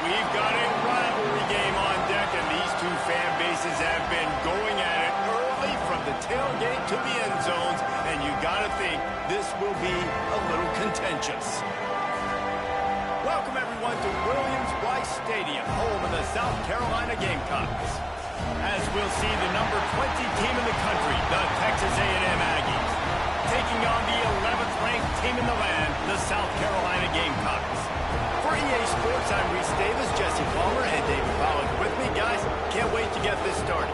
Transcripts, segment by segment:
We've got a rivalry game on deck, and these two fan bases have been going at it early from the tailgate to the end zones, and you got to think this will be a little contentious. Welcome, everyone, to Williams-Brice Stadium, home of the South Carolina Gamecocks. As we'll see the number 20 team in the country, the Texas A&M Aggies, taking on the 11th ranked team in the land, the South Carolina Gamecocks. For EA Sports, I'm Reese Davis, Jesse Palmer, and David Pollack with me. Guys, can't wait to get this started.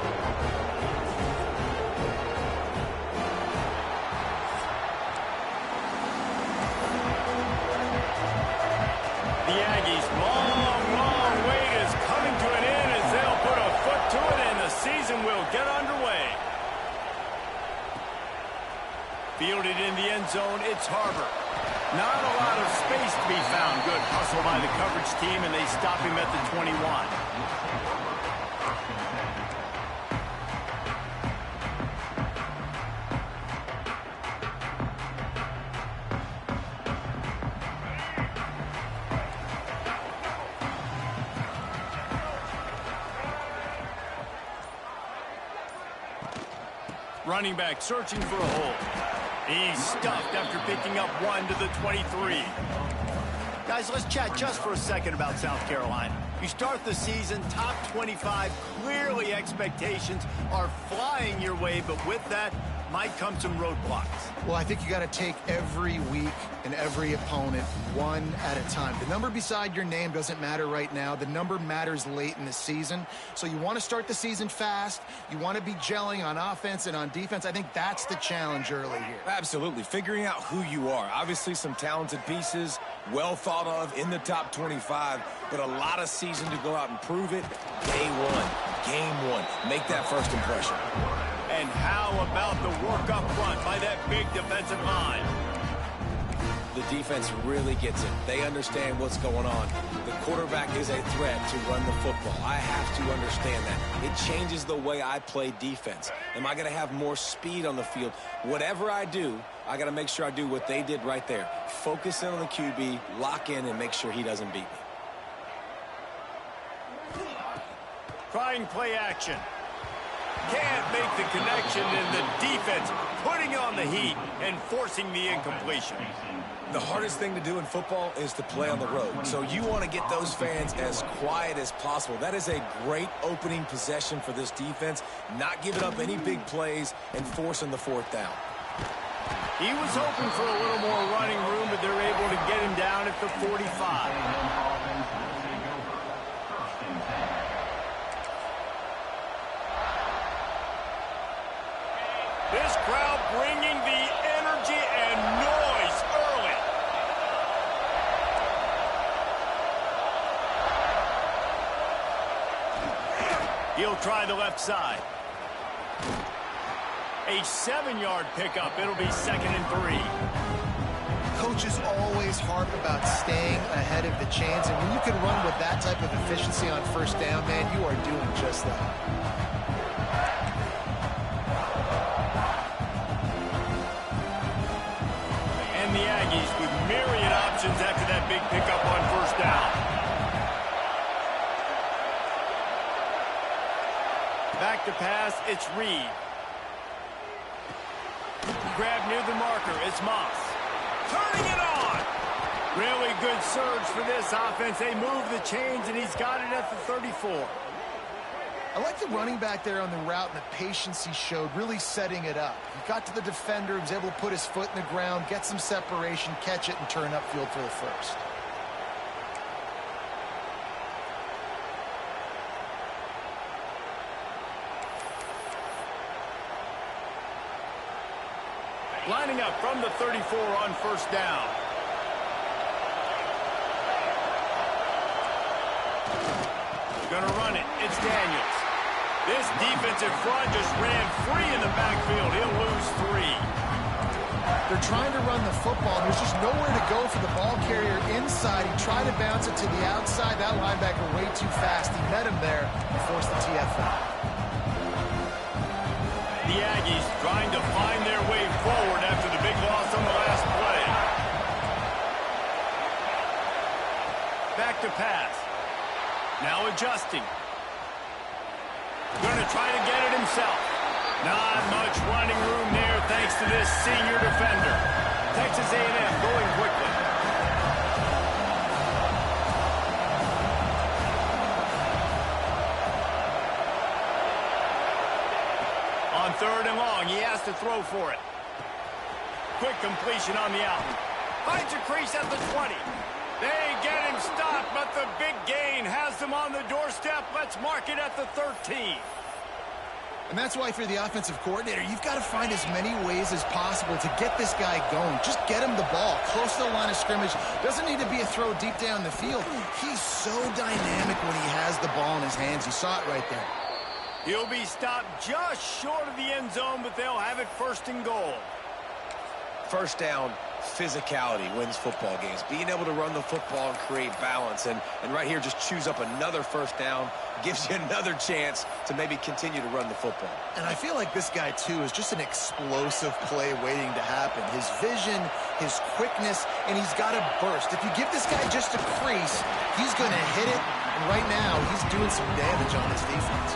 The Aggies' long wait is coming to an end as they'll put a foot to it and the season will get underway. Fielded in the end zone, it's Harbor. Not a lot of space to be found. Good hustle by the coverage team, and they stop him at the 21. Running back searching for a hole. He's stuffed after picking up one to the 23. Guys, let's chat just for a second about South Carolina. You start the season top 25. Clearly expectations are flying your way, but with that might come some roadblocks. Well, I think you got to take every week and every opponent one at a time. The number beside your name doesn't matter right now. The number matters late in the season. So you want to start the season fast. You want to be gelling on offense and on defense. I think that's the challenge early here. Absolutely. Figuring out who you are. Obviously some talented pieces, well thought of in the top 25, but a lot of season to go out and prove it. Day one, game one. Make that first impression. And how about the work up front by that big defensive line? The defense really gets it. They understand what's going on. The quarterback is a threat to run the football. I have to understand that. It changes the way I play defense. Am I going to have more speed on the field? Whatever I do, I got to make sure I do what they did right there. Focus in on the QB, lock in, and make sure he doesn't beat me. Trying play action. Can't make the connection, and the defense putting on the heat and forcing the incompletion. The hardest thing to do in football is to play on the road. So you want to get those fans as quiet as possible. That is a great opening possession for this defense. Not giving up any big plays and forcing the fourth down. He was hoping for a little more running room, but they're able to get him down at the 45. This crowd bringing the energy and noise early. He'll try the left side. A 7-yard pickup. It'll be 2nd and 3. Coaches always harp about staying ahead of the chains, and when you can run with that type of efficiency on first down, man, you are doing just that. The Aggies with myriad options after that big pickup on first down. Back to pass, it's Reed. Grab near the marker, it's Moss. Turning it on! Really good surge for this offense. They move the chains, and he's got it at the 34. I like the running back there on the route and the patience he showed, really setting it up. He got to the defender, was able to put his foot in the ground, get some separation, catch it, and turn upfield for the first. Lining up from the 34 on first down. Gonna run it. It's Daniels. This defensive front just ran free in the backfield. He'll lose 3. They're trying to run the football, and there's just nowhere to go for the ball carrier inside. He tried to bounce it to the outside. That linebacker way too fast. He met him there and forced the TFL. The Aggies trying to find their way forward after the big loss on the last play. Back to pass. Now adjusting. Going to try to get it himself. Not much running room there thanks to this senior defender. Texas A&M going quickly. On 3rd and long, he has to throw for it. Quick completion on the out. Finds a crease at the 20. They get him stopped, but the big gain has them on the doorstep. Let's mark it at the 13. And that's why, if you're the offensive coordinator, you've got to find as many ways as possible to get this guy going. Just get him the ball close to the line of scrimmage. Doesn't need to be a throw deep down the field. He's so dynamic when he has the ball in his hands. You saw it right there. He'll be stopped just short of the end zone, but they'll have it 1st and goal. First down, physicality wins football games. Being able to run the football and create balance. And right here, just choose up another 1st down. Gives you another chance to maybe continue to run the football. And I feel like this guy, too, is just an explosive play waiting to happen. His vision, his quickness, and he's got a burst. If you give this guy just a crease, he's going to hit it. And right now, he's doing some damage on this defense.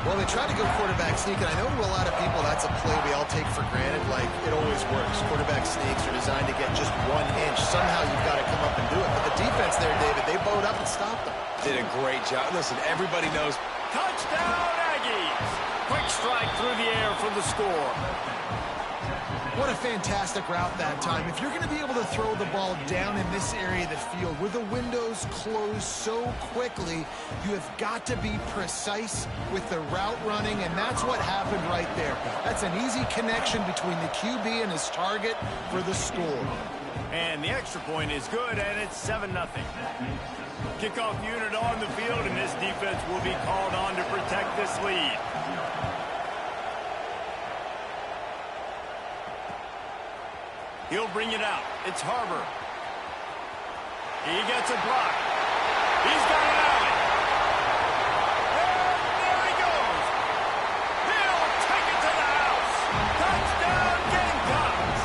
Well, they try to go quarterback sneak, and I know to a lot of people that's a play we all take for granted, like it always works. Quarterback sneaks are designed to get just 1 inch. Somehow you've got to come up and do it. But the defense there, David, they bowed up and stopped them. Did a great job. Listen, everybody knows. Touchdown, Aggies! Quick strike through the air for the score. What a fantastic route that time. If you're going to be able to throw the ball down in this area of the field where the windows close so quickly, you have got to be precise with the route running, and that's what happened right there. That's an easy connection between the QB and his target for the score. And the extra point is good, and it's 7-0. Kickoff unit on the field, and this defense will be called on to protect this lead. He'll bring it out. It's Harbor. He gets a block. He's got it out. And there he goes. He'll take it to the house. Touchdown, Gamecocks.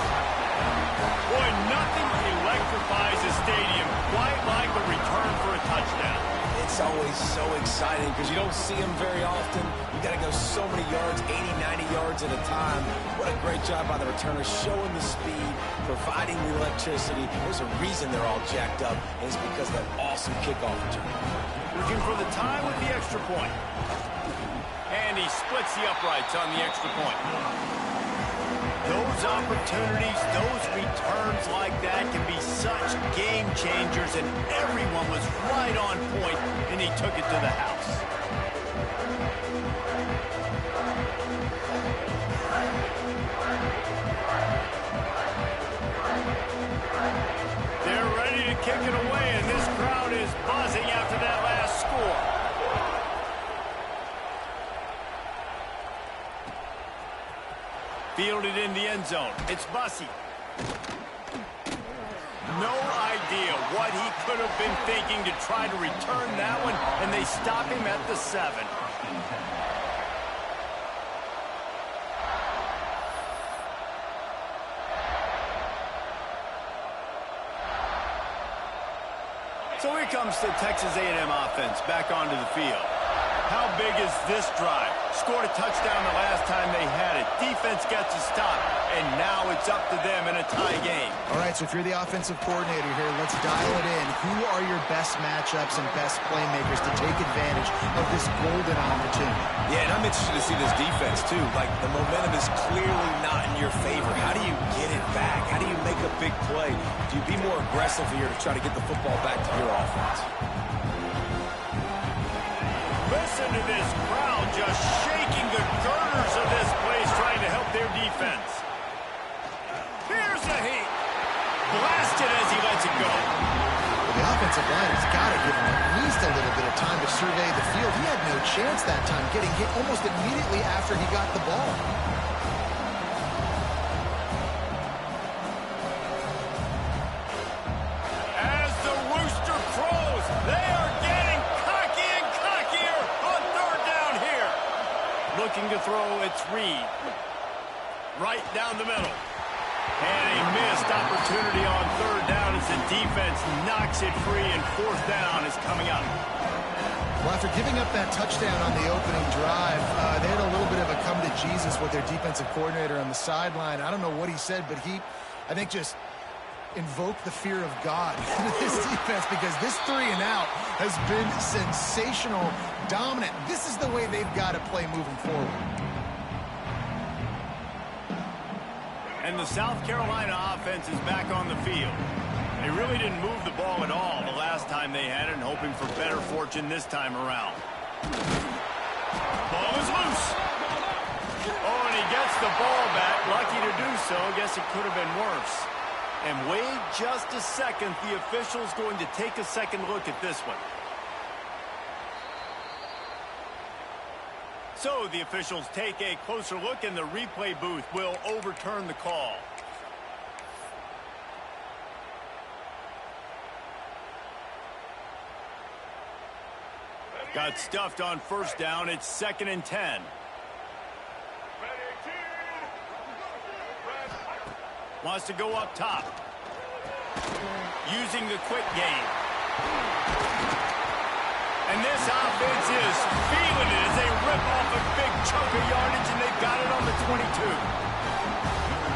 Boy, nothing electrifies a stadium quite like a return for a touchdown. It's always so exciting because you don't see them very often. You got to go so many yards, 80, 90 yards at a time. What a great job by the returner, showing the speed, providing the electricity. There's a reason they're all jacked up, and it's because of that awesome kickoff return. Looking for the time with the extra point. And he splits the uprights on the extra point. Those opportunities, those returns like that can be such game changers, and everyone was right on point, and he took it to the house. They're ready to kick it away, and this crowd is buzzing after that last score. Fielded in the end zone. It's Bussey. No idea what he could have been thinking to try to return that one, and they stop him at the 7. So here comes the Texas A&M offense back onto the field. How big is this drive? Scored a touchdown the last time they had it. Defense gets a stop, and now it's up to them in a tie game. All right, so if you're the offensive coordinator here, let's dial it in. Who are your best matchups and best playmakers to take advantage of this golden opportunity? Yeah, and I'm interested to see this defense, too. Like, the momentum is clearly not in your favor. How do you get it back? How do you make a big play? Do you be more aggressive here to try to get the football back to your offense? Listen to this crowd just shaking the girders of this place, trying to help their defense. Here's a heat. Blasted as he lets it go. Well, the offensive line has got to give him at least a little bit of time to survey the field. He had no chance that time, getting hit almost immediately after he got the ball. As the rooster crows, they are getting cocky and cockier on 3rd down here. Looking to throw, it's Reed. Right down the middle. And a missed opportunity on 3rd down as the defense knocks it free, and 4th down is coming up. Well, after giving up that touchdown on the opening drive, they had a little bit of a come to Jesus with their defensive coordinator on the sideline. I don't know what he said, but he, I think, just invoked the fear of God in this defense, because this 3 and out has been sensational, dominant. This is the way they've got to play moving forward. And the South Carolina offense is back on the field. They really didn't move the ball at all the last time they had it, and hoping for better fortune this time around. Ball is loose. Oh, and he gets the ball back. Lucky to do so. Guess it could have been worse. And wait just a second. The official's going to take a second look at this one. So the officials take a closer look, and the replay booth will overturn the call. Got stuffed on first down. It's 2nd and 10. Wants to go up top. Using the quick game. And this offense is feeling it as they rip off a big chunk of yardage, and they've got it on the 22.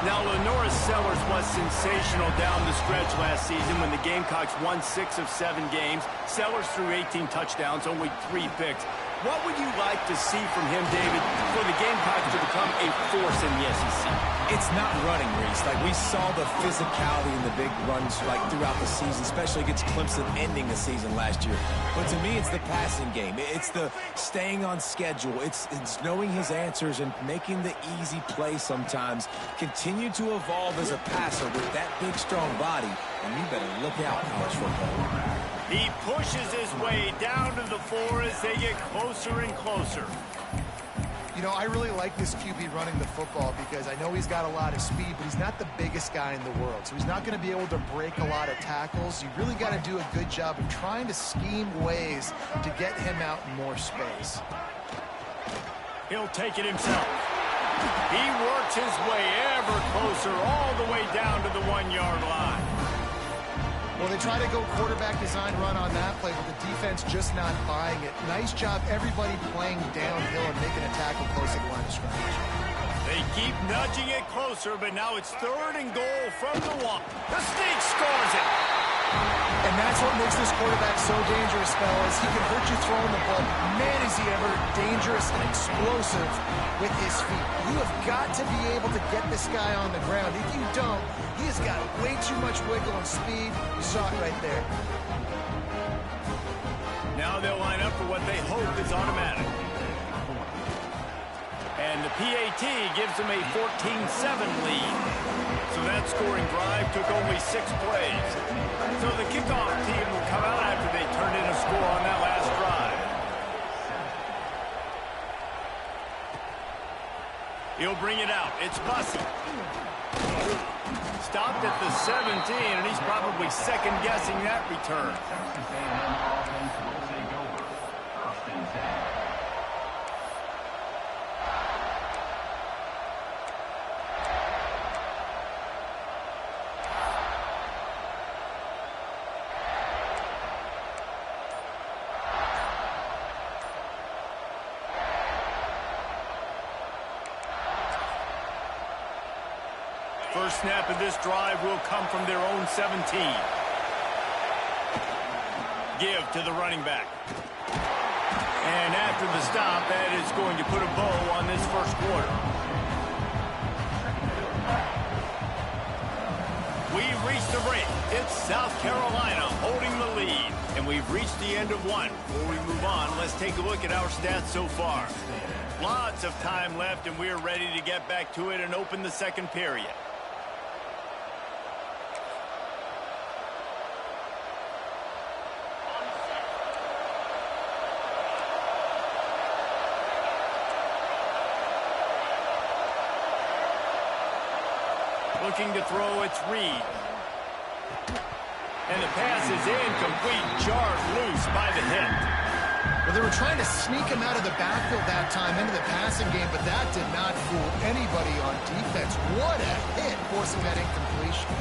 Now, Lenoris Sellers was sensational down the stretch last season when the Gamecocks won 6 of 7 games. Sellers threw 18 touchdowns, only 3 picks. What would you like to see from him, David, for the Gamecocks to become a force in the SEC? It's not running, Reese. Like, we saw the physicality in the big runs throughout the season, especially against Clemson ending the season last year. But to me, it's the passing game. It's the staying on schedule. It's knowing his answers and making the easy play sometimes. Continue to evolve as a passer with that big, strong body, and you better look out, college football. He pushes his way down to the floor as they get closer and closer. You know, I really like this QB running the football because I know he's got a lot of speed, but he's not the biggest guy in the world. So he's not going to be able to break a lot of tackles. You really got to do a good job of trying to scheme ways to get him out in more space. He'll take it himself. He works his way ever closer all the way down to the 1-yard line. Well, they try to go quarterback design run on that play, but the defense just not buying it. Nice job, everybody playing downhill and making a tackle close to the line of scrimmage. They keep nudging it closer, but now it's 3rd and goal from the 1. The sneak scores it. And that's what makes this quarterback so dangerous, fellas. He can hurt you throwing the ball. Man, is he ever dangerous and explosive with his feet. You have got to be able to get this guy on the ground. If you don't, he has got way too much wiggle and speed. You saw it right there. Now they'll line up for what they hope is automatic. And the PAT gives them a 14-7 lead. So that scoring drive took only 6 plays. So the kickoff team will come out after they turned in a score on that last drive. He'll bring it out. It's Bussey. Stopped at the 17, and he's probably second-guessing that return. First snap of this drive will come from their own 17. Give to the running back. And after the stop, that is going to put a bow on this first quarter. We've reached the break. It's South Carolina holding the lead. And we've reached the end of one. Before we move on, let's take a look at our stats so far. Lots of time left, and we're ready to get back to it and open the second period. Looking to throw, it's Reed. And the pass is incomplete, jarred loose by the hit. Well, they were trying to sneak him out of the backfield that time into the passing game, but that did not fool anybody on defense. What a hit, forcing that incompletion.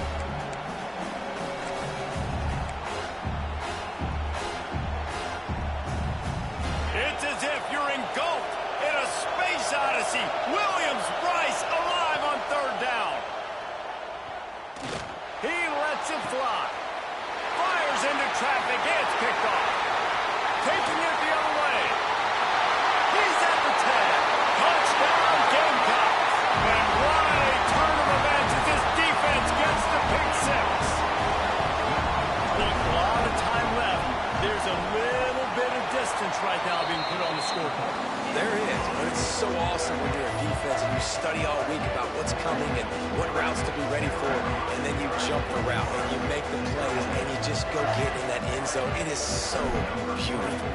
resistance right now being put on the scoreboard. There is, but it's so awesome when you're a defense and you study all week about what's coming and what routes to be ready for, and then you jump the route and you make the plays and you just go get in that end zone. It is so beautiful.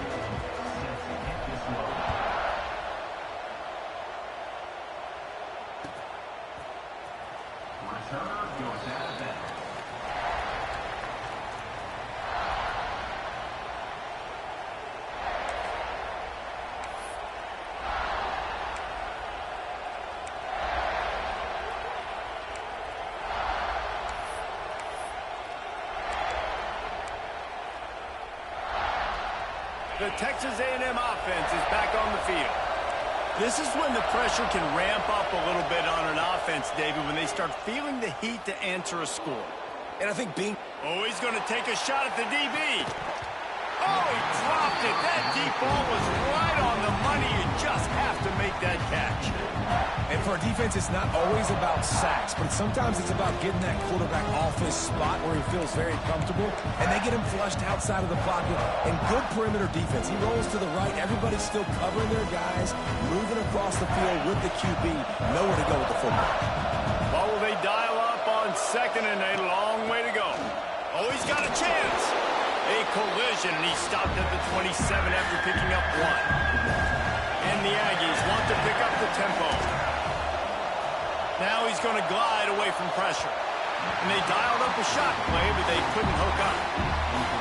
The Texas A&M offense is back on the field. This is when the pressure can ramp up a little bit on an offense, David, when they start feeling the heat to answer a score. And I think Oh, he's going to take a shot at the DB. Oh, he dropped it. That deep ball was right on the money. You just have to make that catch. And for a defense, it's not always about sacks, but sometimes it's about getting that quarterback off his spot where he feels very comfortable, and they get him flushed outside of the pocket. And good perimeter defense. He rolls to the right. Everybody's still covering their guys, moving across the field with the QB. Nowhere to go with the football. Oh, will they dial up on second and a long way to go? Oh, he's got a chance. A collision, and he stopped at the 27 after picking up one. And the Aggies want to pick up the tempo. Now he's going to glide away from pressure. And they dialed up a shot play, but they couldn't hook up.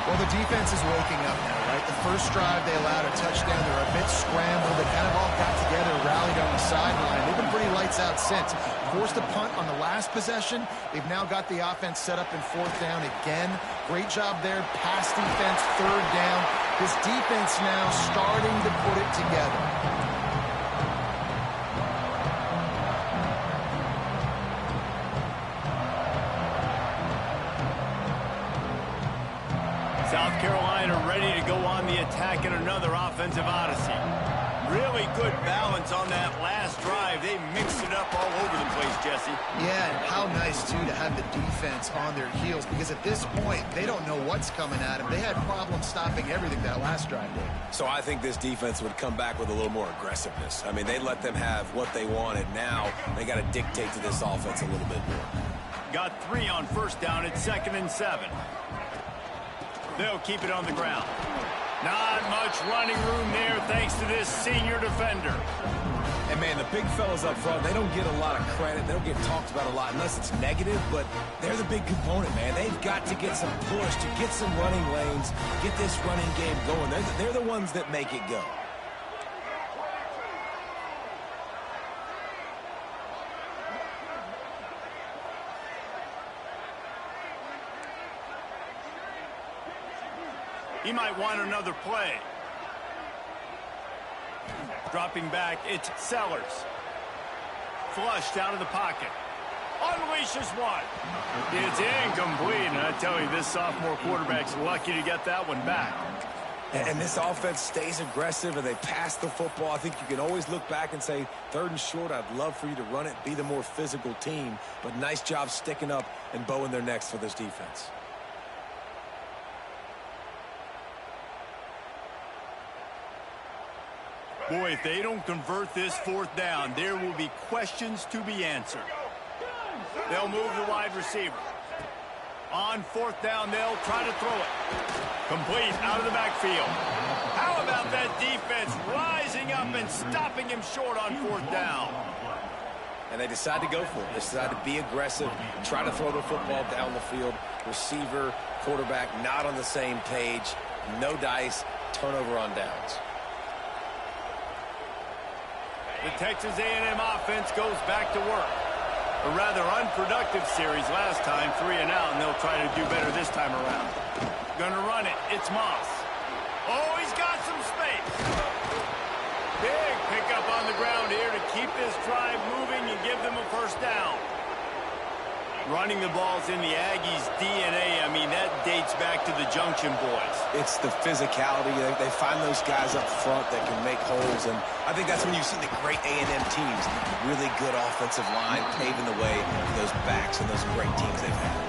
Well, the defense is waking up now, right? The first drive, they allowed a touchdown. They were a bit scrambled. They kind of all got together, rallied on the sideline. They've been pretty lights out since. Forced a punt on the last possession. They've now got the offense set up in fourth down again. Great job there. Pass defense, third down. This defense now starting to put it together. South Carolina ready to go on the attack in another offensive odyssey. Really good balance on that last drive. They mixed it up all over the place, Jesse. Yeah, and how nice, too, to have the defense on their heels, because at this point, they don't know what's coming at them. They had problems stopping everything that last drive did. So I think this defense would come back with a little more aggressiveness. I mean, they let them have what they wanted. Now they got to dictate to this offense a little bit more. Got 3 on first down at 2nd and 7. They'll keep it on the ground. Not much running room there thanks to this senior defender. And, man, the big fellas up front, they don't get a lot of credit. They don't get talked about a lot unless it's negative, but they're the big component, man. They've got to get some push, to get some running lanes, get this running game going. They're the ones that make it go. He might want another play. Dropping back, it's Sellers. Flushed out of the pocket. Unleashes one. It's incomplete, and I tell you, this sophomore quarterback's lucky to get that one back. And this offense stays aggressive, and they pass the football. I think you can always look back and say, 3rd and short, I'd love for you to run it, be the more physical team. But nice job sticking up and bowing their necks for this defense. Boy, if they don't convert this 4th down, there will be questions to be answered. They'll move the wide receiver. On 4th down, they'll try to throw it. Complete out of the backfield. How about that defense rising up and stopping him short on 4th down? And they decide to go for it. They decide to be aggressive, try to throw the football down the field. Receiver, quarterback, not on the same page. No dice, turnover on downs. The Texas A&M offense goes back to work. A rather unproductive series last time, 3 and out, and they'll try to do better this time around. Gonna run it. It's Moss. Oh, he's got some space. Big pickup on the ground here to keep this drive moving and give them a 1st down. Running the ball's in the Aggies' DNA. I mean, that dates back to the Junction Boys. It's the physicality. They find those guys up front that can make holes, and I think that's when you see the great A&M teams. Really good offensive line paving the way for those backs and those great teams they've had.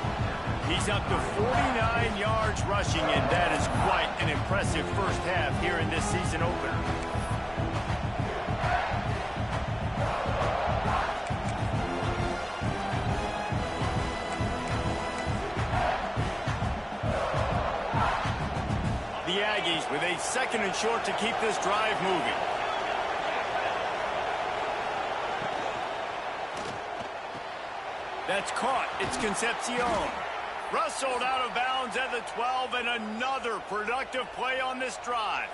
He's up to 49 yards rushing, and that is quite an impressive first half here in this season opener. The Aggies with a 2nd and short to keep this drive moving. That's caught. It's Concepcion. Rustled out of bounds at the 12, and another productive play on this drive.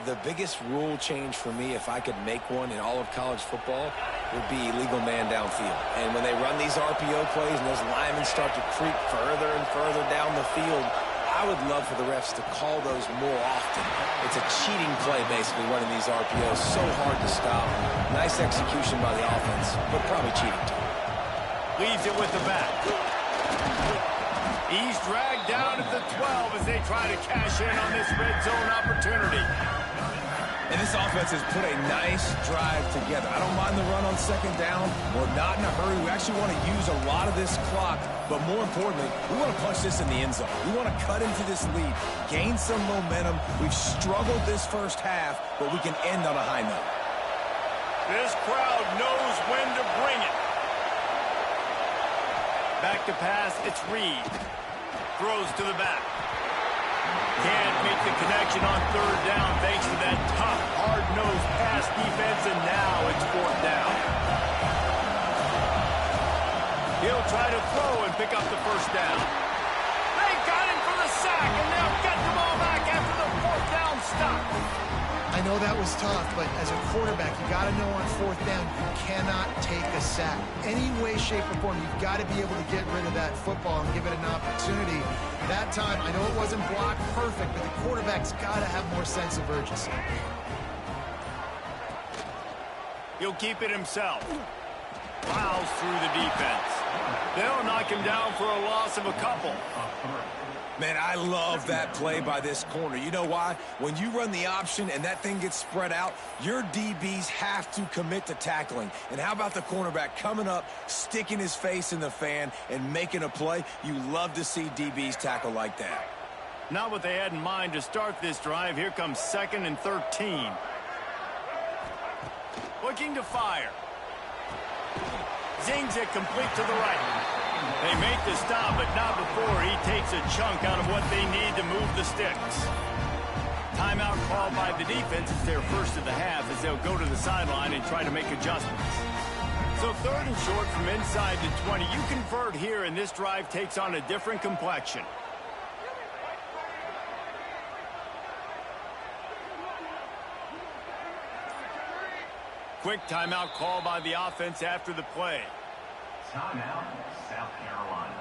The biggest rule change for me, if I could make one in all of college football, would be illegal man downfield. And when they run these RPO plays and those linemen start to creep further and further down the field, I would love for the refs to call those more often. It's a cheating play, basically, running these RPOs. So hard to stop. Nice execution by the offense, but probably cheating too. Leaves it with the back. He's dragged down at the 12 as they try to cash in on this red zone opportunity. And this offense has put a nice drive together. I don't mind the run on 2nd down. We're not in a hurry. We actually want to use a lot of this clock. But more importantly, we want to punch this in the end zone. We want to cut into this lead, gain some momentum. We've struggled this first half, but we can end on a high note. This crowd knows when to bring it. Back to pass, it's Reed. Throws to the back. Can't make the connection on 3rd down thanks to that tough, hard-nosed pass defense, and now it's 4th down. He'll try to throw and pick up the 1st down. They got him for the sack, and they'll get the ball back after the 4th down stop. I know that was tough, but as a quarterback, you got to know on 4th down, you cannot take a sack. Any way, shape, or form, you've got to be able to get rid of that football and give it an opportunity. That time, I know it wasn't blocked perfect, but the quarterback's got to have more sense of urgency. He'll keep it himself. Plows through the defense. They'll knock him down for a loss of a couple. Man, I love that play by this corner. You know why? When you run the option and that thing gets spread out, your DBs have to commit to tackling. And how about the cornerback coming up, sticking his face in the fan, and making a play? You love to see DBs tackle like that. Not what they had in mind to start this drive. Here comes 2nd and 13. Looking to fire. Zings it complete to the right. They make the stop, but not before he takes a chunk out of what they need to move the sticks. Timeout called by the defense. It's their first of the half as they'll go to the sideline and try to make adjustments. So 3rd and short from inside the 20. You convert here, and this drive takes on a different complexion. Quick timeout call by the offense after the play. Timeout, South Carolina.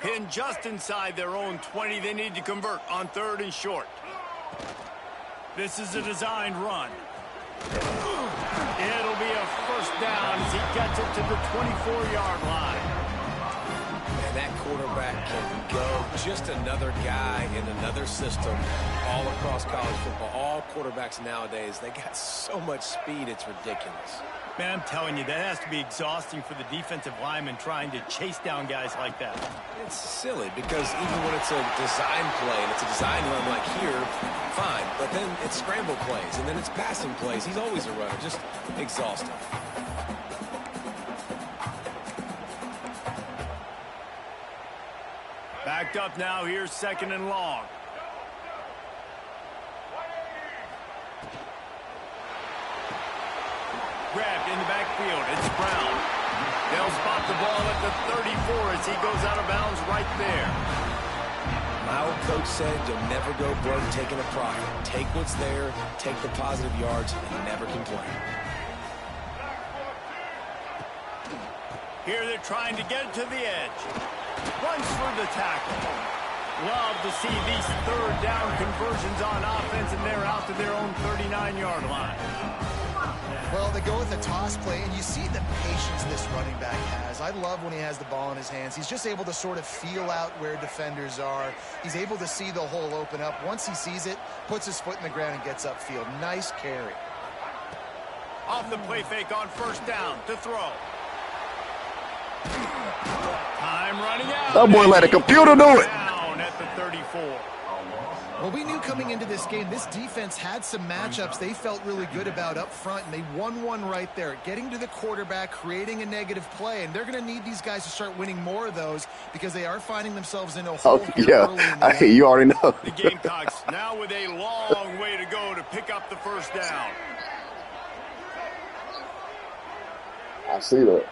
Pinned just inside their own 20. They need to convert on 3rd and short. This is a designed run. It'll be a 1st down as he gets it to the 24-yard line. And that quarterback can go. Just another guy in another system all across college football. All quarterbacks nowadays, they got so much speed, it's ridiculous. Man, I'm telling you, that has to be exhausting for the defensive lineman trying to chase down guys like that. It's silly because even when it's a design play and it's a design run like here, fine. But then it's scramble plays and then it's passing plays. He's always a runner, just exhausting. Backed up now, here's 2nd and long. Grabbed in the backfield. It's Brown. They'll spot the ball at the 34 as he goes out of bounds right there. My old coach said you'll never go broke taking a profit. Take what's there, take the positive yards, and never complain. Here they're trying to get it to the edge. Runs for the tackle. Love to see these 3rd down conversions on offense, and they're out to their own 39-yard line. Well, they go with a toss play, and you see the patience this running back has. I love when he has the ball in his hands. He's just able to sort of feel out where defenders are. He's able to see the hole open up. Once he sees it, puts his foot in the ground and gets upfield. Nice carry. Off the play fake on first down to throw. Time running out. That boy let a computer do it. Down at the 34. Well, we knew coming into this game, this defense had some matchups they felt really good about up front, and they won one right there, getting to the quarterback, creating a negative play, and they're going to need these guys to start winning more of those because they are finding themselves in a hole here early in the game. You already know. The Gamecocks now with a long way to go to pick up the first down. I see that.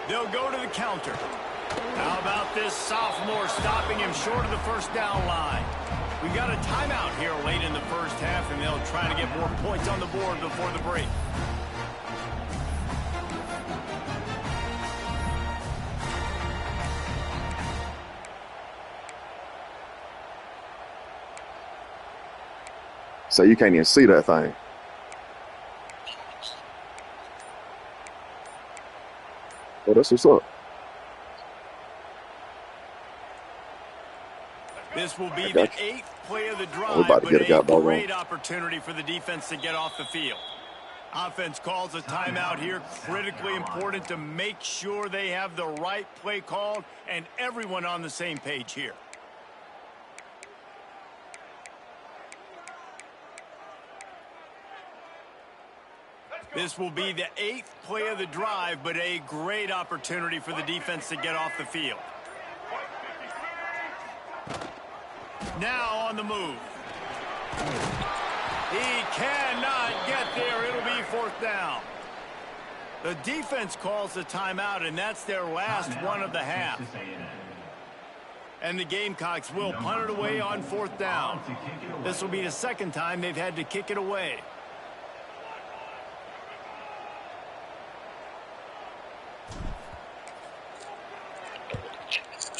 They'll go to the counter. How about this sophomore stopping him short of the first down line? We got a timeout here late in the first half, and they'll try to get more points on the board before the break. So you can't even see that thing. Well, that's what's up. This will be the 8th play of the drive, about to but get a great opportunity for the defense to get off the field. Offense calls a timeout here, critically important to make sure they have the right play called and everyone on the same page here. This will be the 8th play of the drive, but a great opportunity for the defense to get off the field. Now on the move. He cannot get there. It'll be fourth down. The defense calls the timeout, and that's their last one of the half. And the Gamecocks will punt it away on fourth down. This will be the second time they've had to kick it away.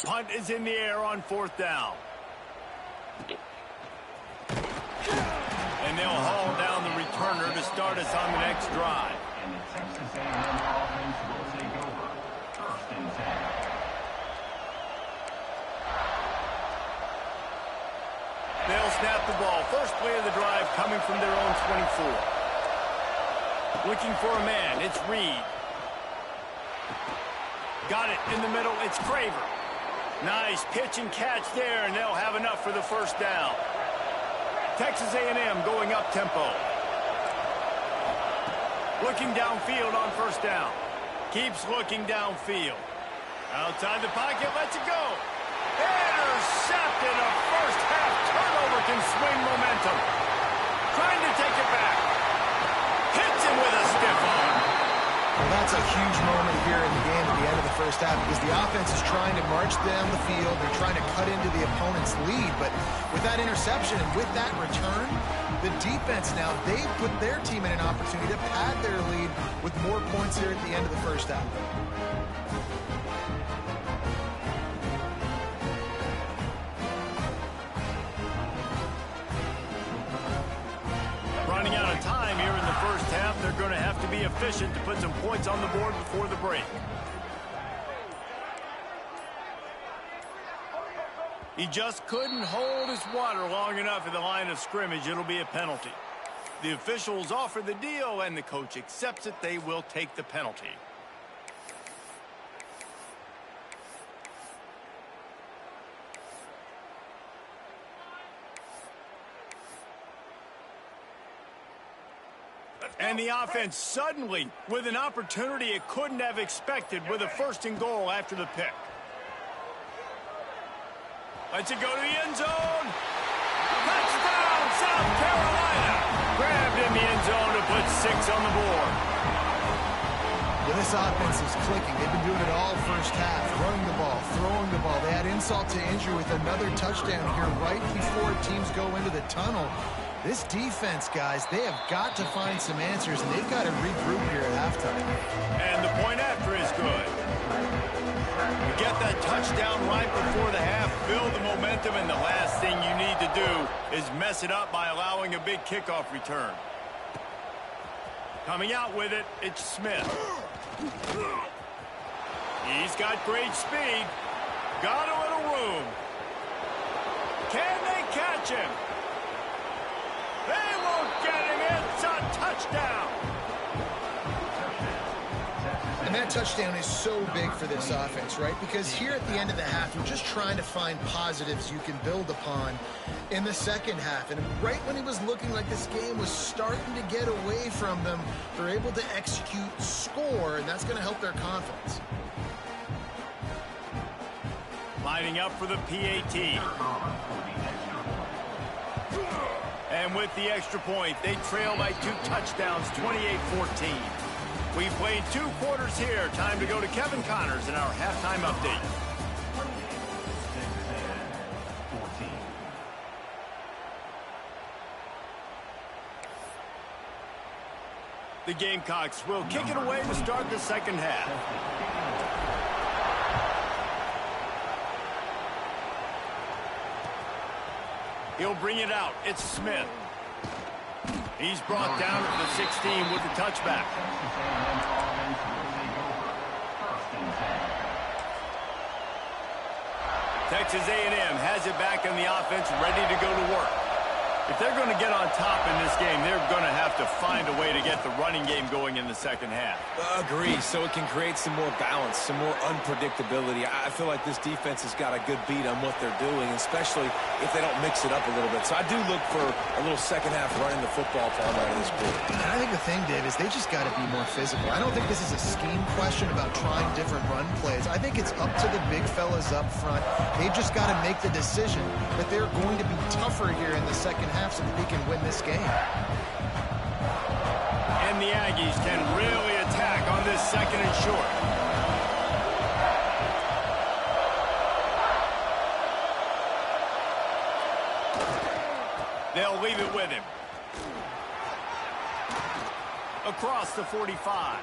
Punt is in the air on fourth down. And they'll haul down the returner to start us on the next drive. And the Texas A&M offense will take over. First and 10. They'll snap the ball. First play of the drive coming from their own 24. Looking for a man. It's Reed. Got it in the middle. It's Craver. Nice pitch and catch there, and they'll have enough for the first down. Texas A&M going up tempo. Looking downfield on first down. Keeps looking downfield. Outside the pocket, lets it go. Intercepted. A first half turnover can swing momentum. Trying to take it back. Hits him with a stiff arm. Well, that's a huge moment here in the game at the end of the first half because the offense is trying to march down the field. They're trying to cut into the opponent's lead. But with that interception and with that return, the defense now, they put their team in an opportunity to pad their lead with more points here at the end of the first half. Running out of time here in the first half. They're going to have to be efficient to put some points on the board before the break. He just couldn't hold his water long enough at the line of scrimmage. It'll be a penalty. The officials offer the deal, and the coach accepts it. They will take the penalty. And the offense suddenly with an opportunity it couldn't have expected with a first and goal after the pick. Lets it go to the end zone. Touchdown, South Carolina. Grabbed in the end zone to put 6 on the board. Well, this offense is clicking. They've been doing it all first half. Running the ball, throwing the ball. They had insult to injury with another touchdown here right before teams go into the tunnel. This defense, guys, they have got to find some answers, and they've got to regroup here at halftime. And the point after is good. momentum, and the last thing you need to do is mess it up by allowing a big kickoff return. Coming out with it, it's Smith. He's got great speed. Got a little room. Can they catch him? They won't get him. It's a touchdown. And that touchdown is so big for this offense, right? Because here at the end of the half, you're just trying to find positives you can build upon in the second half. And right when it was looking like this game was starting to get away from them, they're able to execute, score, and that's going to help their confidence. Lining up for the PAT. And with the extra point, they trail by 2 touchdowns, 28-14. We've played 2 quarters here. Time to go to Kevin Connors in our halftime update. The Gamecocks will kick it away to start the second half. He'll bring it out. It's Smith. He's brought down to the 16 with the touchback. Texas A&M has it back in the offense, ready to go to work. If they're going to get on top in this game, they're going to have to find a way to get the running game going in the second half. Agree, so it can create some more balance, some more unpredictability. I feel like this defense has got a good beat on what they're doing, especially if they don't mix it up a little bit. So I do look for a little second half running the football from out of this group. And I think the thing, Dave, is they just got to be more physical. I don't think this is a scheme question about trying different run plays. I think it's up to the big fellas up front. They've just got to make the decision that they're going to be tougher here in the second half so that they can win this game. And the Aggies can really attack on this second and short. They'll leave it with him. Across the 45.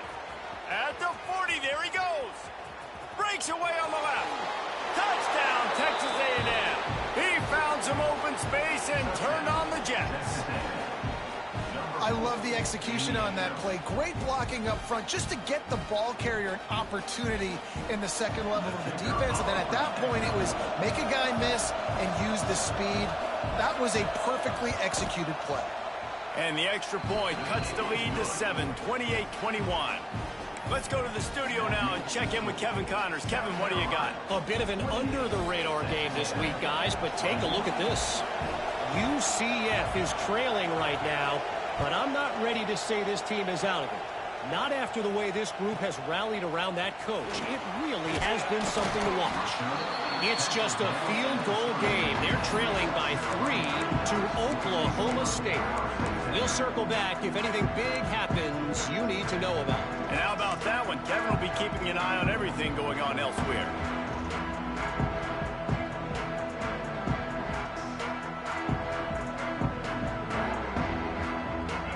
At the 40, there he goes. Breaks away on the left. Touchdown, Texas A&M. He found some open space and turned on the Jets. I love the execution on that play. Great blocking up front just to get the ball carrier an opportunity in the second level of the defense. And then at that point, it was make a guy miss and use the speed. That was a perfectly executed play. And the extra point cuts the lead to 7, 28-21. Let's go to the studio now and check in with Kevin Connors. Kevin, what do you got? A bit of an under-the-radar game this week, guys, but take a look at this. UCF is trailing right now, but I'm not ready to say this team is out of it. Not after the way this group has rallied around that coach. It really has been something to watch. It's just a field goal game. They're trailing by 3 to Oklahoma State. We'll circle back if anything big happens you need to know about. And how about that one? Kevin will be keeping an eye on everything going on elsewhere.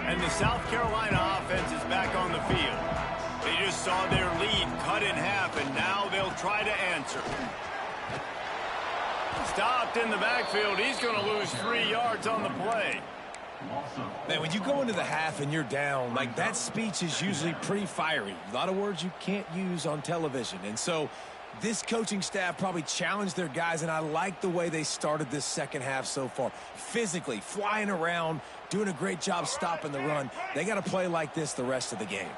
And the South Carolina offense is back on the field. They just saw their lead cut in half, and now they'll try to answer. Stopped in the backfield. He's going to lose 3 yards on the play. Man, when you go into the half and you're down, like that speech is usually pretty fiery. A lot of words you can't use on television. And so this coaching staff probably challenged their guys, and I like the way they started this second half so far. Physically, flying around, doing a great job stopping the run. They got to play like this the rest of the game.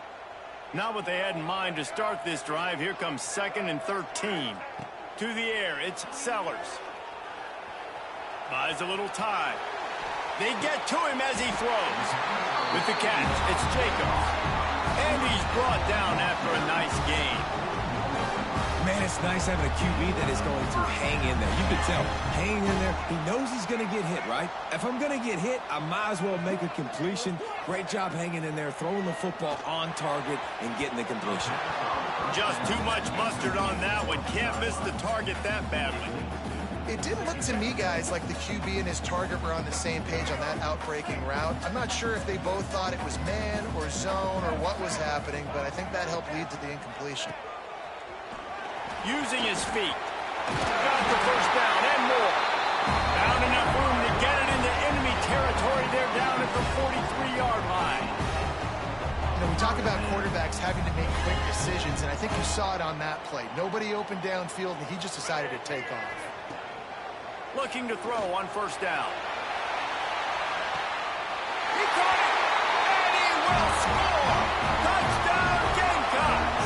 Not what they had in mind to start this drive. Here comes 2nd and 13. To the air, it's Sellers. Buys a little time. They get to him as he throws. With the catch, it's Jacobs. And he's brought down after a nice gain. Man, it's nice having a QB that is going to hang in there. You can tell, hanging in there, he knows he's going to get hit, right? If I'm going to get hit, I might as well make a completion. Great job hanging in there, throwing the football on target and getting the completion. Just too much mustard on that one. Can't miss the target that badly. It didn't look to me, guys, like the QB and his target were on the same page on that outbreaking route. I'm not sure if they both thought it was man or zone or what was happening, but I think that helped lead to the incompletion. Using his feet. Got the first down and more. Found enough room to get it into enemy territory. They're down at the 43-yard line. You know, we talk about quarterbacks having to make quick decisions, and I think you saw it on that play. Nobody opened downfield, and he just decided to take off. Looking to throw on first down. He caught it, and he will score. Touchdown, Gamecocks.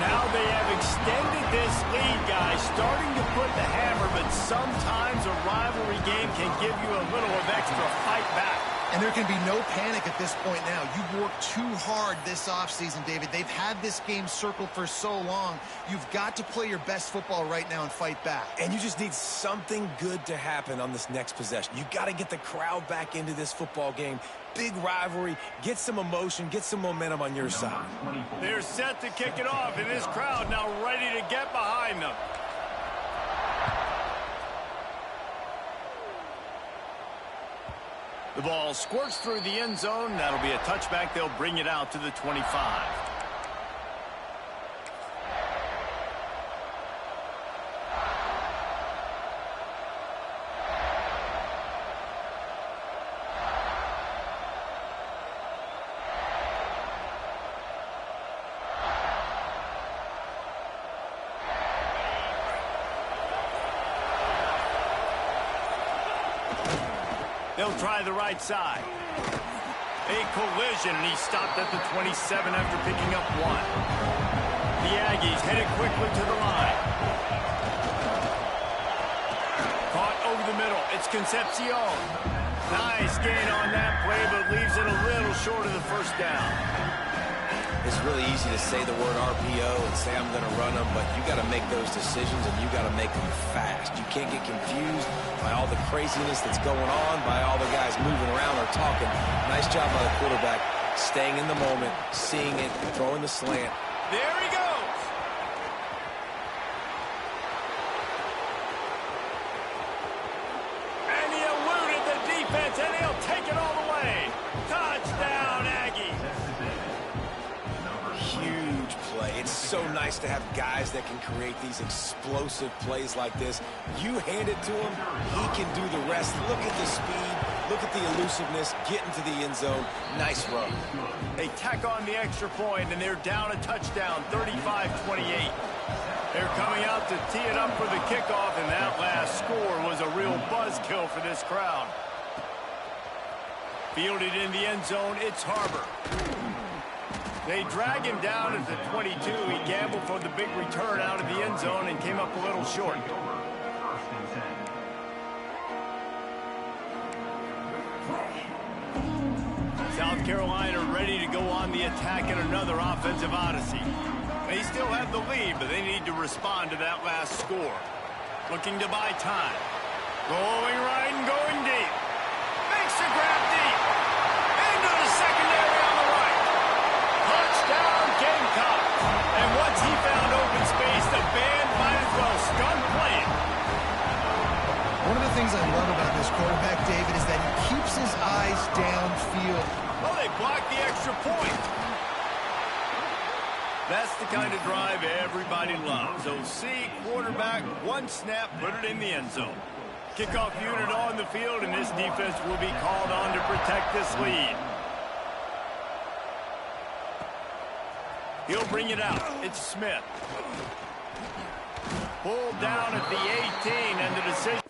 Now they have extended this lead, guys, starting to put the hammer, but sometimes a rivalry game can give you a little of extra fight back. And there can be no panic at this point now. You've worked too hard this offseason, David. They've had this game circled for so long. You've got to play your best football right now and fight back. And you just need something good to happen on this next possession. You got to get the crowd back into this football game. Big rivalry. Get some emotion. Get some momentum on your side. They're set to kick it off, and this crowd now ready to get behind them. The ball squirts through the end zone. That'll be a touchback. They'll bring it out to the 25. They'll try the right side. A collision, and he stopped at the 27 after picking up one. The Aggies headed quickly to the line. Caught over the middle. It's Concepcion. Nice gain on that play, but leaves it a little short of the first down. It's really easy to say the word RPO and say I'm going to run them, but you got to make those decisions and you got to make them fast. You can't get confused by all the craziness that's going on, by all the guys moving around or talking. Nice job by the quarterback, staying in the moment, seeing it, throwing the slant. There he goes. And he eluded the defense, and he'll take it all the way. Touchdown, Aggies. Huge play. It's so nice to have guys that can create these explosive plays like this. You hand it to him, he can do the rest. Look at the speed. Look at the elusiveness. Get into the end zone. Nice run. They tack on the extra point, and they're down a touchdown, 35-28. They're coming out to tee it up for the kickoff, and that last score was a real buzzkill for this crowd. Fielded in the end zone, it's Harbor. They drag him down at the 22. He gambled for the big return out of the end zone and came up a little short. South Carolina ready to go on the attack in another offensive odyssey. They still have the lead, but they need to respond to that last score. Looking to buy time. Going right and going deep. Makes the grab deep. Into the secondary on the right. Touchdown, Gamecocks. And once he found open space, the band might as well start playing. One of the things I love about this quarterback, David, is that he keeps his eyes downfield. Well, they blocked the extra point. That's the kind of drive everybody loves. OC, quarterback, one snap, put it in the end zone. Kickoff unit on the field, and this defense will be called on to protect this lead. He'll bring it out. It's Smith. Pulled down at the 18, and the decision.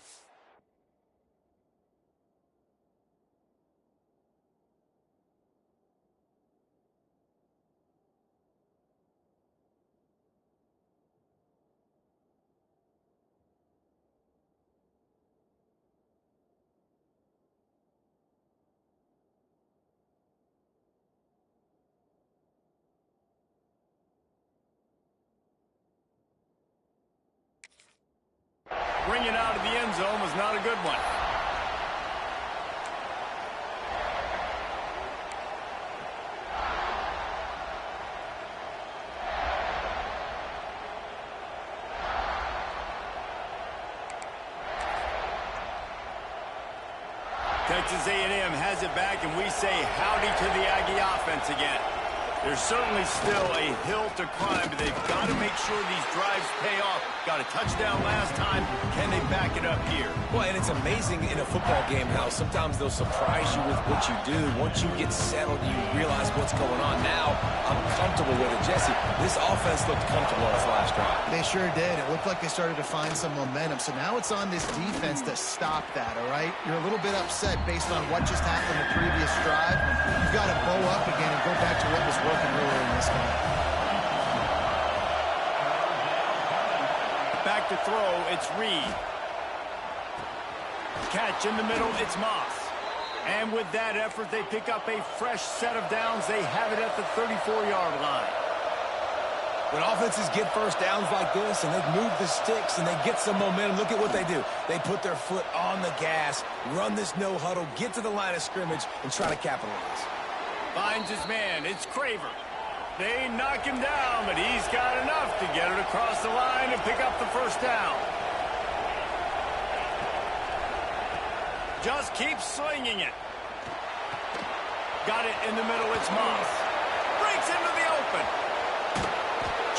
Bringing it out of the end zone was not a good one. Texas A&M has it back, and we say howdy to the Aggie offense again. There's certainly still a hill to climb, but they've got to make sure these drives pay off. Got a touchdown last time. Can they back it up here? Well, and it's amazing in a football game how sometimes they'll surprise you with what you do. Once you get settled, you realize what's going on. Now, I'm comfortable with it. Jesse, this offense looked comfortable on its last drive. They sure did. It looked like they started to find some momentum. So now it's on this defense to stop that, all right? You're a little bit upset based on what just happened the previous drive. You've got to bow up again and go back to what was working earlier in this game. Back to throw, it's Reed. Catch in the middle, it's Moss. And with that effort, they pick up a fresh set of downs. They have it at the 34-yard line. When offenses get first downs like this and they move the sticks and they get some momentum, look at what they do. They put their foot on the gas, run this no huddle, get to the line of scrimmage, and try to capitalize. Finds his man, it's Craver. They knock him down, but he's got enough to get it across the line and pick up the first down. Just keep swinging it. Got it in the middle, it's Moss. Breaks into the open.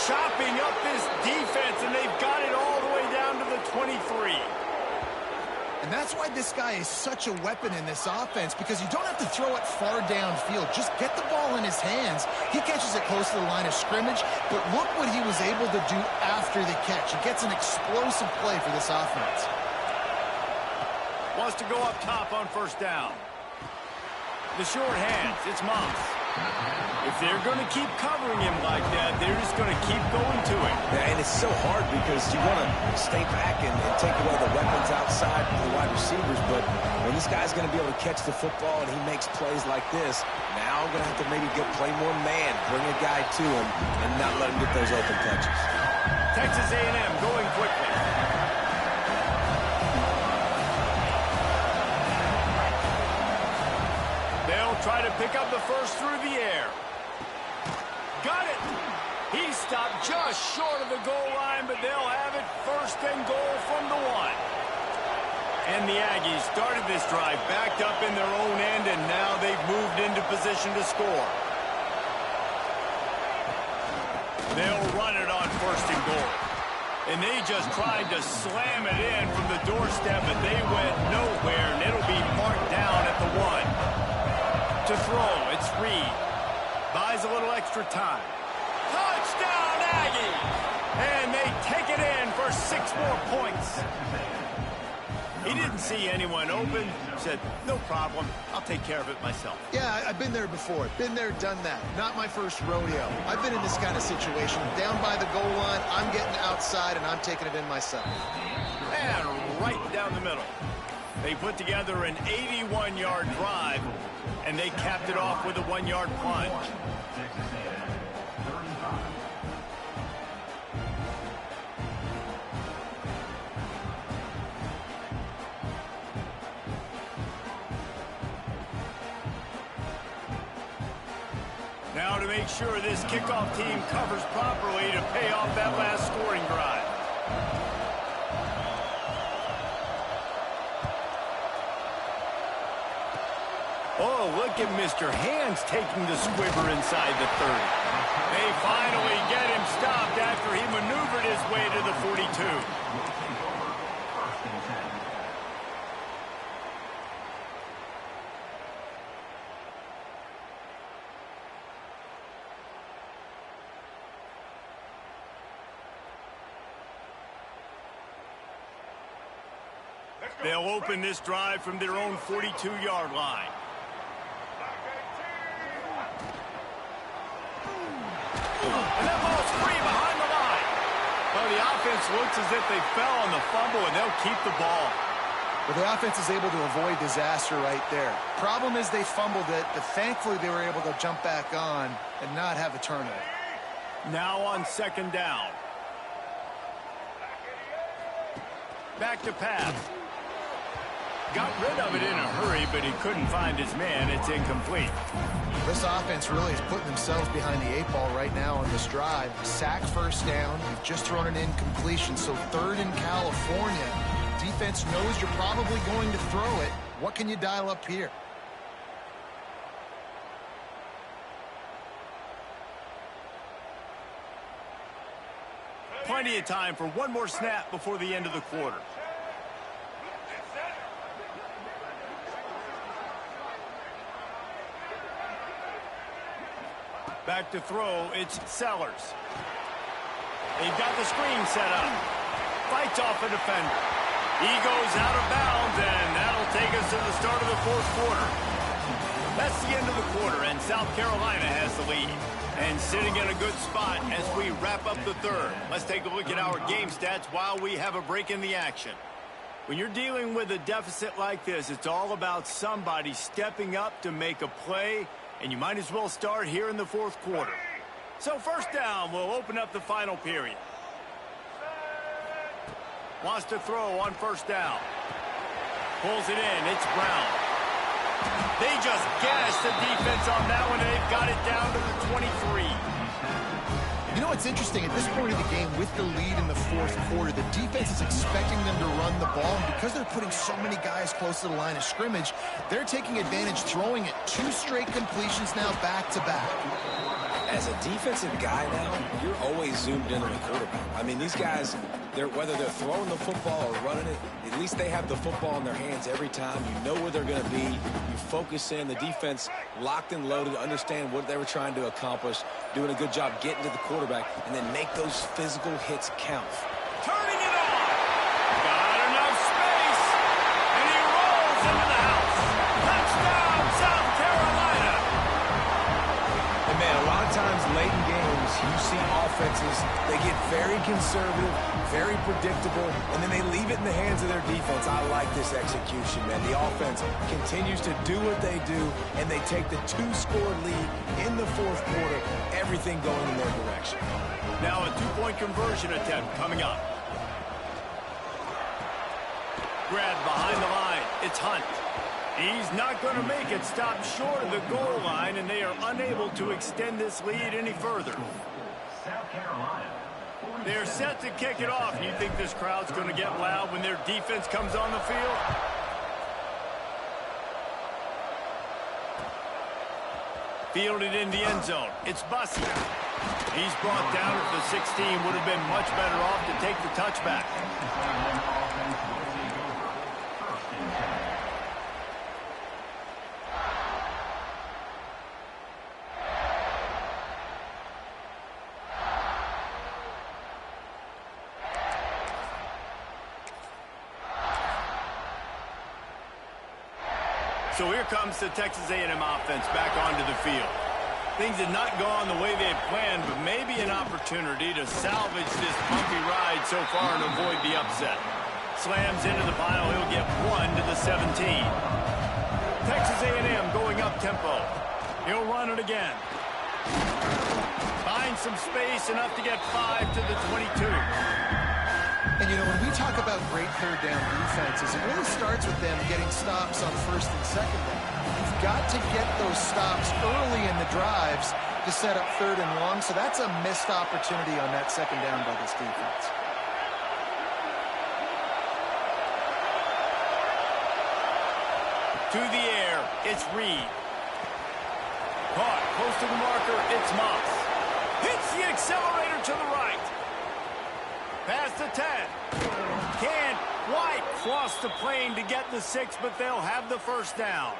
Chopping up this defense, and they've got it all the way down to the 23. And that's why this guy is such a weapon in this offense, because you don't have to throw it far downfield. Just get the ball in his hands. He catches it close to the line of scrimmage, but look what he was able to do after the catch. He gets an explosive play for this offense. Wants to go up top on first down. The short hands, it's Moss. If they're going to keep covering him like that, they're just going to keep going to him. Yeah, and it's so hard because you want to stay back and take away the weapons outside for the wide receivers, but when this guy's going to be able to catch the football and he makes plays like this, now I'm going to have to maybe play more man, bring a guy to him, and not let him get those open touches. Texas A&M going quickly. They'll try to pick up the first through the air. Got it. He stopped just short of the goal line, but they'll have it first and goal from the 1. And the Aggies started this drive backed up in their own end, and now they've moved into position to score. They'll run it on first and goal. And they just tried to slam it in from the doorstep, but they went nowhere, and it'll be marked down at the 1. To throw, it's Reed. Buys a little extra time. Touchdown, Aggie! And they take it in for 6 more points. He didn't see anyone open. Said, no problem. I'll take care of it myself. Yeah, I've been there before. Been there, done that. Not my first rodeo. I've been in this kind of situation. Down by the goal line, I'm getting outside, and I'm taking it in myself. And right down the middle. They put together an 81-yard drive, and they capped it off with a 1-yard plunge. Now to make sure this kickoff team covers properly to pay off that last scoring drive. Oh, look at Mr. Hands taking the squibber inside the 30. They finally get him stopped after he maneuvered his way to the 42. They'll open this drive from their own 42-yard line. And that ball's free behind the line. Well, the offense looks as if they fell on the fumble, and they'll keep the ball. But the offense is able to avoid disaster right there. Problem is they fumbled it, but thankfully they were able to jump back on and not have a turnover. Now on second down. Back to pass. Got rid of it in a hurry, but he couldn't find his man. It's incomplete. This offense really is putting themselves behind the 8 ball right now on this drive. Sack first down. You've just thrown an incompletion, so 3rd in California. Defense knows you're probably going to throw it. What can you dial up here? plenty of time for one more snap before the end of the quarter. Back to throw, it's Sellers. They've got the screen set up. Fights off a defender. He goes out of bounds, and that'll take us to the start of the fourth quarter. That's the end of the quarter, and South Carolina has the lead. And sitting in a good spot as we wrap up the third. Let's take a look at our game stats while we have a break in the action. When you're dealing with a deficit like this, it's all about somebody stepping up to make a play, and you might as well start here in the fourth quarter. So first down, we'll open up the final period. Wants to throw on first down. Pulls it in, it's Brown. They just gashed the defense on that one, and they've got it down to the 23. You know what's interesting? At this point of the game, with the lead in the fourth quarter, the defense is expecting them to run the ball. And because they're putting so many guys close to the line of scrimmage, they're taking advantage, throwing it 2 straight completions now back to back. As a defensive guy now, you're always zoomed in on the quarterback. I mean, these guys, whether they're throwing the football or running it, at least they have the football in their hands every time. You know where they're going to be. You focus in. The defense locked and loaded, understand what they were trying to accomplish, doing a good job getting to the quarterback, and then make those physical hits count. Turning it on. Got enough space. And he rolls into the house. Touchdown, South Carolina. And man, a lot of times late in games, you see offenses, they get very conservative, very predictable, and then they leave it in the hands of their defense. I like this execution, man. The offense continues to do what they do, and they take the 2-score lead in the fourth quarter, everything going in their direction. Now a 2-point conversion attempt coming up. Grab behind the line. It's Hunt. He's not going to make it. Stop short of the goal line, and they are unable to extend this lead any further. South Carolina. They're set to kick it off. You think this crowd's going to get loud when their defense comes on the field? Fielded in the end zone. It's Bussey. He's brought down at the 16. Would have been much better off to take the touchback. So here comes the Texas A&M offense back onto the field. Things had not gone the way they had planned, but maybe an opportunity to salvage this bumpy ride so far and avoid the upset. Slams into the pile. He'll get 1 to the 17. Texas A&M going up tempo. He'll run it again. Finds some space, enough to get 5 to the 22. And, you know, when we talk about great third down defenses, it really starts with them getting stops on first and second down. You've got to get those stops early in the drives to set up third and long, so that's a missed opportunity on that second down by this defense. To the air, it's Reed. Caught, close to the marker, it's Moss. Hits the accelerator to the right. Past the 10. Can't quite cross the plane to get the 6, but they'll have the first down.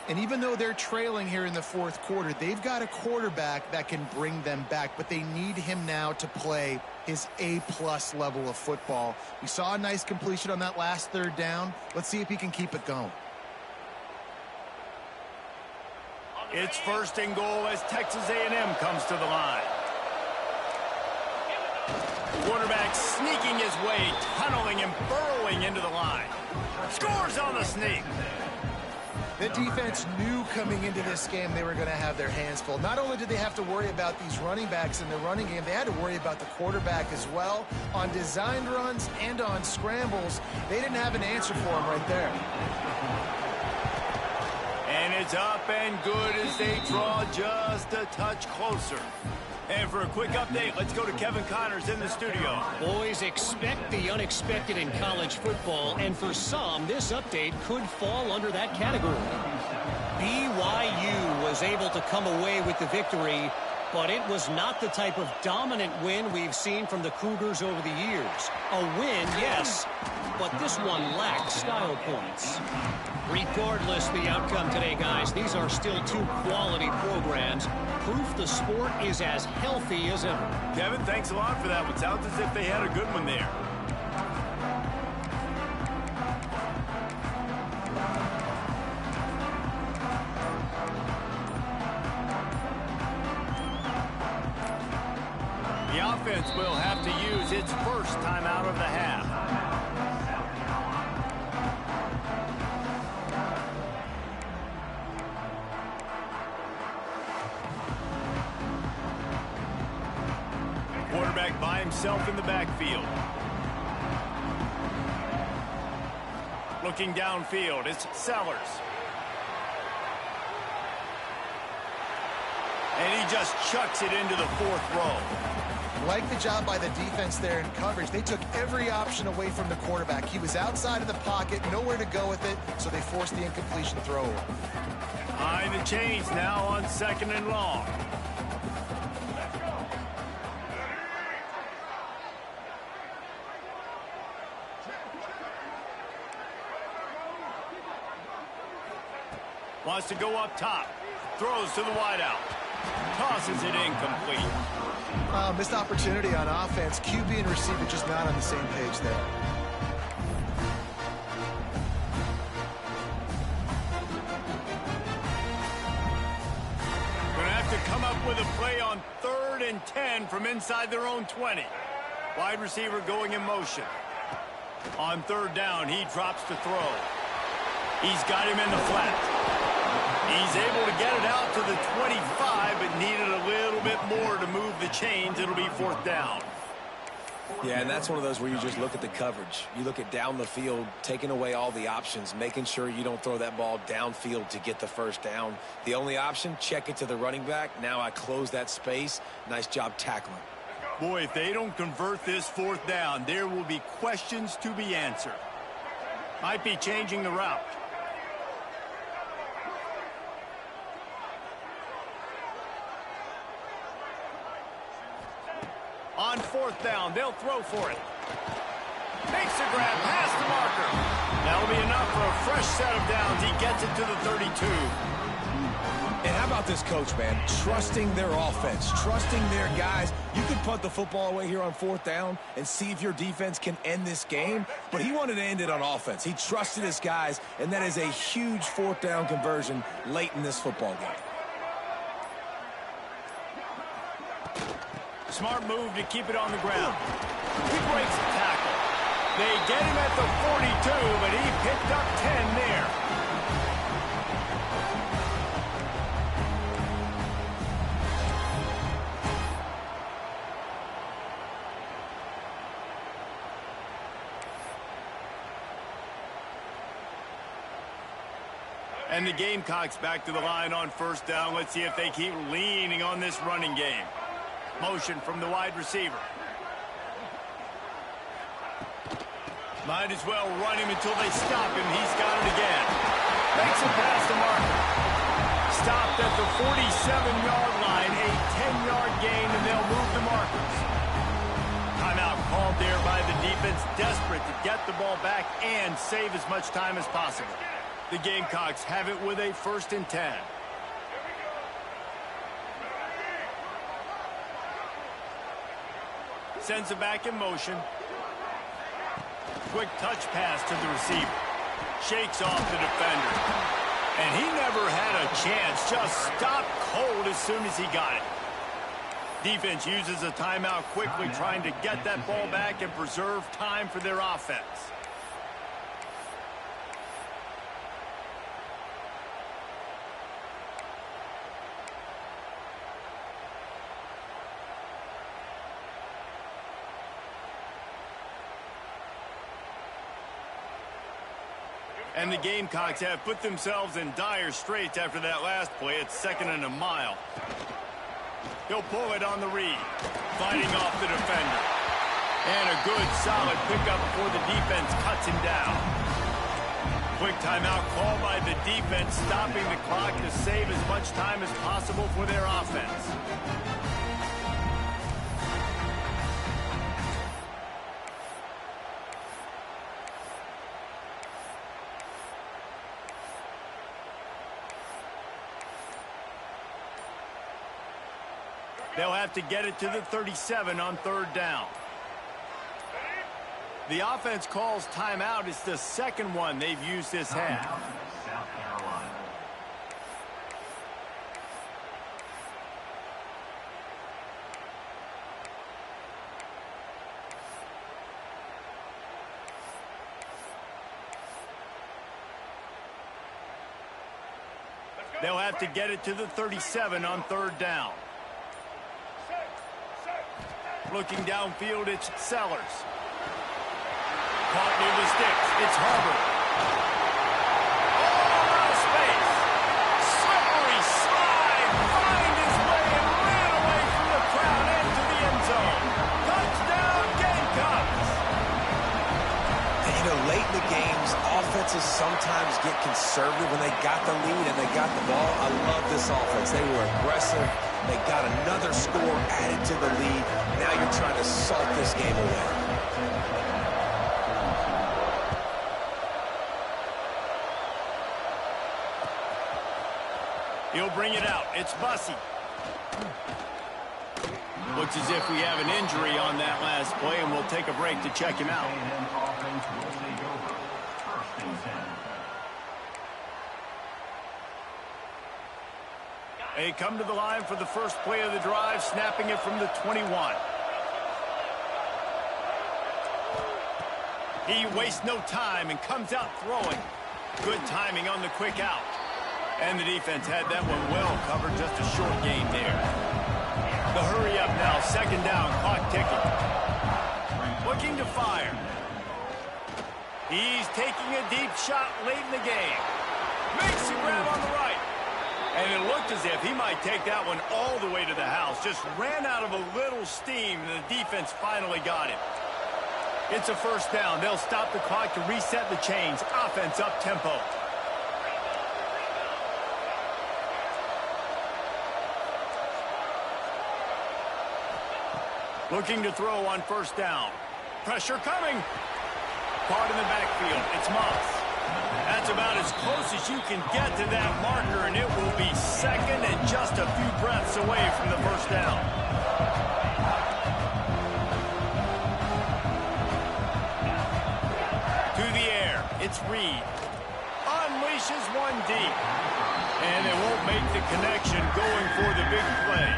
And even though they're trailing here in the fourth quarter, they've got a quarterback that can bring them back, but they need him now to play his A-plus level of football. We saw a nice completion on that last third down. Let's see if he can keep it going. It's first and goal as Texas A&M comes to the line. Quarterback sneaking his way, tunneling and burrowing into the line. Scores on the sneak. The defense knew coming into this game they were going to have their hands full. Not only did they have to worry about these running backs in the running game, they had to worry about the quarterback as well. On designed runs and on scrambles, they didn't have an answer for him right there. And it's up and good as they draw just a touch closer. And for a quick update, let's go to Kevin Connors in the studio. Boys, expect the unexpected in college football, and for some, this update could fall under that category. BYU was able to come away with the victory But it was not the type of dominant win we've seen from the Cougars over the years. A win, yes, but this one lacked style points. Regardless the outcome today, guys, these are still two quality programs. Proof the sport is as healthy as ever. Kevin, thanks a lot for that one. Sounds as if they had a good one there. The offense will have to use its first timeout of the half. Quarterback by himself in the backfield. Looking downfield, it's Sellers. And he just chucks it into the fourth row. Like the job by the defense there in coverage. They took every option away from the quarterback. He was outside of the pocket, nowhere to go with it, so they forced the incompletion throw. Behind the chains now on 2nd and long. Wants to go up top. Throws to the wideout. Tosses it incomplete. Missed opportunity on offense. QB and receiver just not on the same page there. Going to have to come up with a play on 3rd and 10 from inside their own 20. Wide receiver going in motion. On 3rd down, he drops to throw. He's got him in the flat. He's able to get it out to the 25, but needed a little bit more to move the chains. It'll be 4th down. Yeah, and that's one of those where you just look at the coverage. You look at down the field, taking away all the options, making sure you don't throw that ball downfield to get the first down. The only option, check it to the running back. Now I close that space. Nice job tackling. Boy, if they don't convert this 4th down, there will be questions to be answered. Might be changing the route. On 4th down, they'll throw for it. Makes the grab past the marker. That'll be enough for a fresh set of downs. He gets it to the 32. And how about this coach, man? Trusting their offense, trusting their guys. You could punt the football away here on 4th down and see if your defense can end this game, but he wanted to end it on offense. He trusted his guys, and that is a huge 4th down conversion late in this football game. Smart move to keep it on the ground. He breaks the tackle. They get him at the 42, but he picked up 10 there. And the Gamecocks back to the line on 1st down. Let's see if they keep leaning on this running game. Motion from the wide receiver. Might as well run him until they stop him. He's got it again. Makes it past the marker. Stopped at the 47-yard line. A 10-yard gain, and they'll move the markers. Timeout called there by the defense, desperate to get the ball back and save as much time as possible. The Gamecocks have it with a 1st and 10. Sends it back in motion. Quick touch pass to the receiver. Shakes off the defender. And he never had a chance. Just stopped cold as soon as he got it. Defense uses a timeout quickly, trying to get that ball back and preserve time for their offense. And the Gamecocks have put themselves in dire straits after that last play. It's 2nd and a mile. He'll pull it on the read, fighting off the defender. And a good, solid pickup before the defense cuts him down. quick timeout called by the defense, stopping the clock to save as much time as possible for their offense. They'll have to get it to the 37 on third down. The offense calls timeout. It's the second one they've used this half. South Carolina. They'll have to get it to the 37 on third down. Looking downfield, it's Sellers. Caught near the sticks. It's Hubbard. Oh, out of space. Slippery slide. Find his way and ran away from the crowd into the end zone. Touchdown, Gamecocks. And, you know, late in the games, offenses sometimes get conservative when they got the lead and they got the ball. I love this offense. They were aggressive. They got another score added to the lead. Now you're trying to salt this game away. He'll bring it out. It's Bussey. Looks as if we have an injury on that last play, and we'll take a break to check him out. Offense will take over. 1st and 10. They come to the line for the first play of the drive, snapping it from the 21. He wastes no time and comes out throwing. Good timing on the quick out. And the defense had that one well covered, just a short gain there. The hurry up now, second down, clock ticking. Looking to fire. He's taking a deep shot late in the game. Makes the grab on the right. And it looked as if he might take that one all the way to the house. Just ran out of a little steam, and the defense finally got him. It's a first down. They'll stop the clock to reset the chains. Offense up tempo. Looking to throw on first down. Pressure coming. Caught in the backfield. It's Moss. That's about as close as you can get to that marker, and it will be second and just a few breaths away from the first down. To the air. It's Reed. Unleashes one deep. And they won't make the connection going for the big play.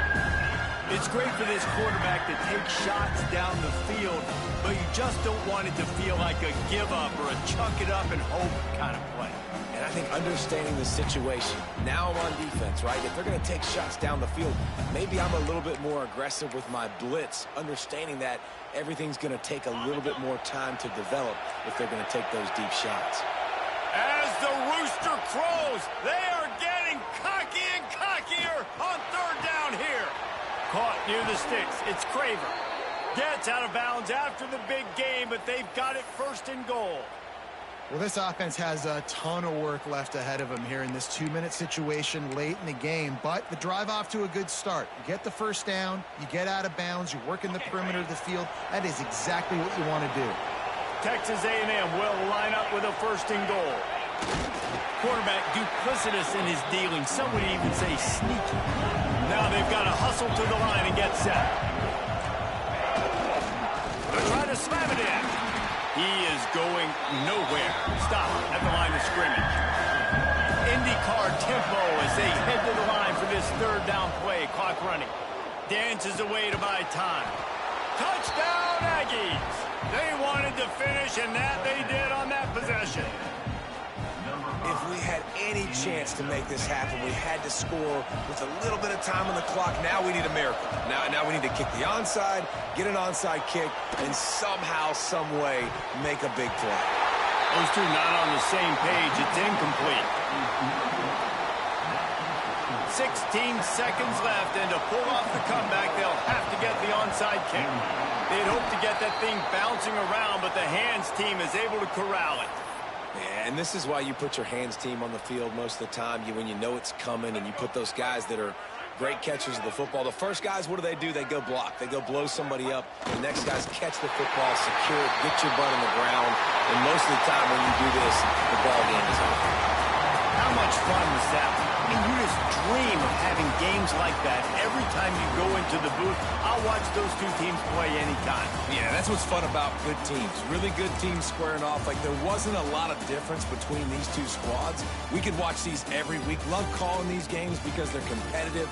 It's great for this quarterback to take shots down the field, but you just don't want it to feel like a give-up or a chuck it up and hope kind of play. And I think understanding the situation, now I'm on defense, right? If they're going to take shots down the field, maybe I'm a little bit more aggressive with my blitz, understanding that everything's going to take a little bit more time to develop if they're going to take those deep shots. As the rooster crows, they are getting cocky and cockier on third down here. Caught near the sticks. It's Craver. Gets out of bounds after the big game, but they've got it first and goal. Well, this offense has a ton of work left ahead of them here in this 2-minute situation late in the game, but the drive off to a good start. You get the first down, you get out of bounds, you work in the perimeter of the field. That is exactly what you want to do. Texas A&M will line up with a first and goal. Quarterback duplicitous in his dealing. Some would even say sneaky. Now they've got to hustle to the line and get set. They're trying to slam it in. He is going nowhere. Stop at the line of scrimmage. IndyCar tempo as they head to the line for this third down play. Clock running. Dances away to buy time. Touchdown, Aggies. They wanted to finish, and that they did on that possession. If we had any chance to make this happen, we had to score with a little bit of time on the clock. Now we need a miracle. Now we need to kick the onside, get an onside kick, and somehow, some way, make a big play. Those two not on the same page. It's incomplete. 16 seconds left, and to pull off the comeback, they'll have to get the onside kick. They'd hope to get that thing bouncing around, but the hands team is able to corral it. Yeah, and this is why you put your hands team on the field most of the time. When you know it's coming, and you put those guys that are great catchers of the football. The first guys, what do? They go block. They go blow somebody up. The next guys catch the football, secure it, get your butt on the ground. And most of the time when you do this, the ball game is over. How much fun was that? I mean, you just dream of having games like that every time you go into the booth. I'll watch those two teams play anytime. Yeah, that's what's fun about good teams. Really good teams squaring off. Like, there wasn't a lot of difference between these two squads. We could watch these every week. Love calling these games because they're competitive.